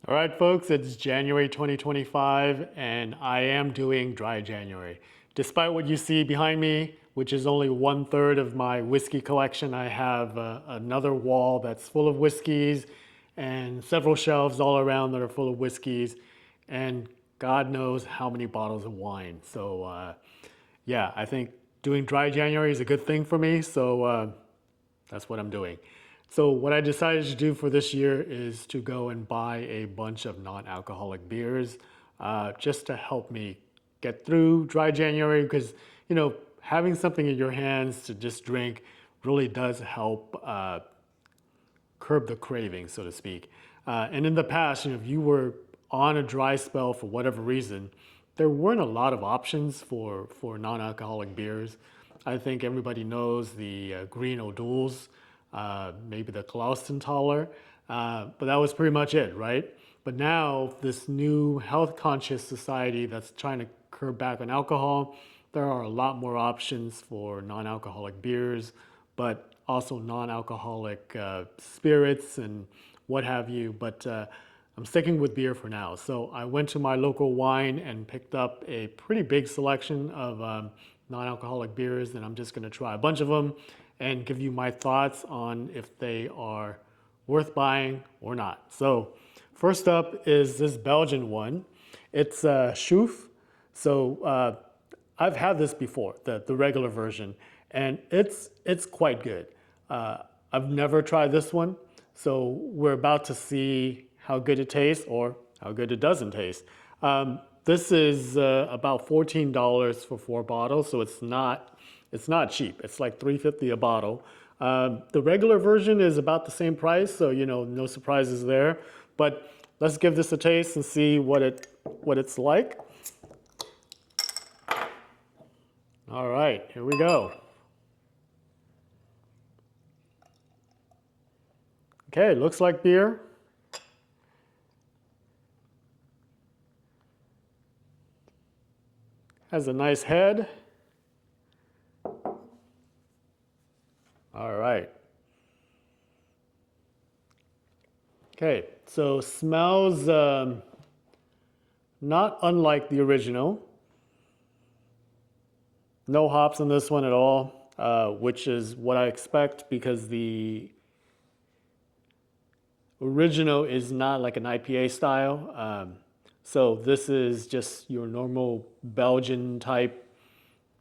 All right, folks, it's January 2025, and I am doing dry January. Despite what you see behind me, which is only 1/3 of my whiskey collection, I have another wall that's full of whiskeys and several shelves all around that are full of whiskeys, and God knows how many bottles of wine. Yeah, I think doing dry January is a good thing for me, so that's what I'm doing. So what I decided to do for this year is to go and buy a bunch of non-alcoholic beers just to help me get through dry January because, having something in your hands to just drink really does help curb the craving, so to speak. And in the past, if you were on a dry spell for whatever reason, there weren't a lot of options for non-alcoholic beers. I think everybody knows the Green O'Douls, maybe the Klaustenthaler, but that was pretty much it, right? But now this new health-conscious society that's trying to curb back on alcohol, there are a lot more options for non-alcoholic beers, but also non-alcoholic spirits and what have you. But I'm sticking with beer for now. So I went to my local wine and picked up a pretty big selection of non-alcoholic beers, and I'm just going to try a bunch of them and give you my thoughts on if they are worth buying or not. So first up is this Belgian one. It's Chouffe. So I've had this before, the regular version, and it's quite good. I've never tried this one, so we're about to see how good it tastes or how good it doesn't taste. This is about $14 for 4 bottles, so it's not cheap. It's like $3.50 a bottle. The regular version is about the same price, so no surprises there. But let's give this a taste and see what it's like. All right, here we go. Okay, looks like beer. Has a nice head. All right. Okay, so smells not unlike the original. No hops in this one at all, which is what I expect because the original is not like an IPA style. So this is just your normal Belgian type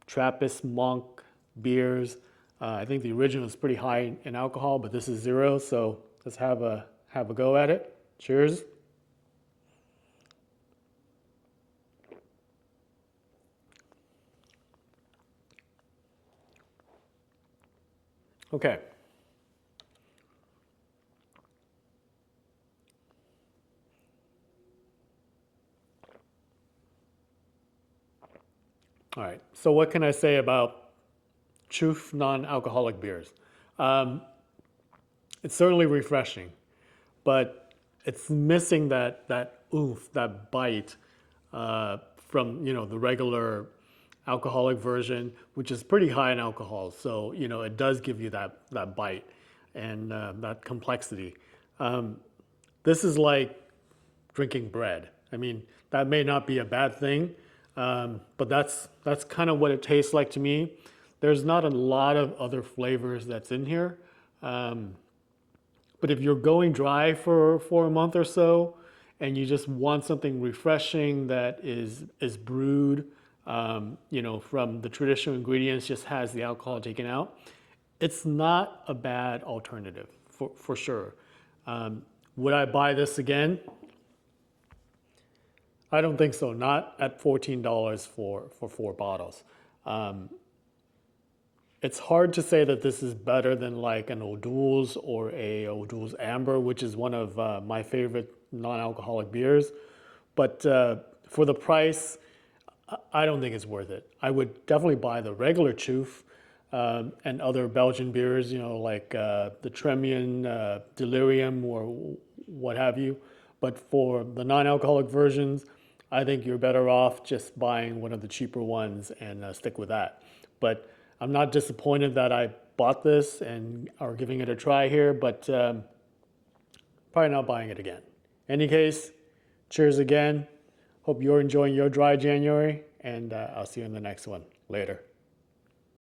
Trappist monk beers. I think the original is pretty high in alcohol, but this is 0. So let's have a go at it. Cheers. Okay. All right. So what can I say about Chouffe non-alcoholic beers? Um, it's certainly refreshing, but it's missing that oomph, that bite from the regular alcoholic version, which is pretty high in alcohol. So it does give you that bite and that complexity. This is like drinking bread. I mean, that may not be a bad thing, but that's kind of what it tastes like to me. There's not a lot of other flavors that's in here. But if you're going dry for a month or so, and you just want something refreshing that is brewed, from the traditional ingredients, just has the alcohol taken out, it's not a bad alternative for sure. Would I buy this again? I don't think so. Not at $14 for 4 bottles. It's hard to say that this is better than like an O'Doul's or a O'Doul's Amber, which is one of my favorite non-alcoholic beers. But for the price, I don't think it's worth it. I would definitely buy the regular Chouffe and other Belgian beers, like the Tremian, Delirium, or what have you. But for the non-alcoholic versions, I think you're better off just buying one of the cheaper ones and stick with that. But I'm not disappointed that I bought this and are giving it a try here, but probably not buying it again. Any case, cheers again. Hope you're enjoying your dry January, and I'll see you in the next one. Later.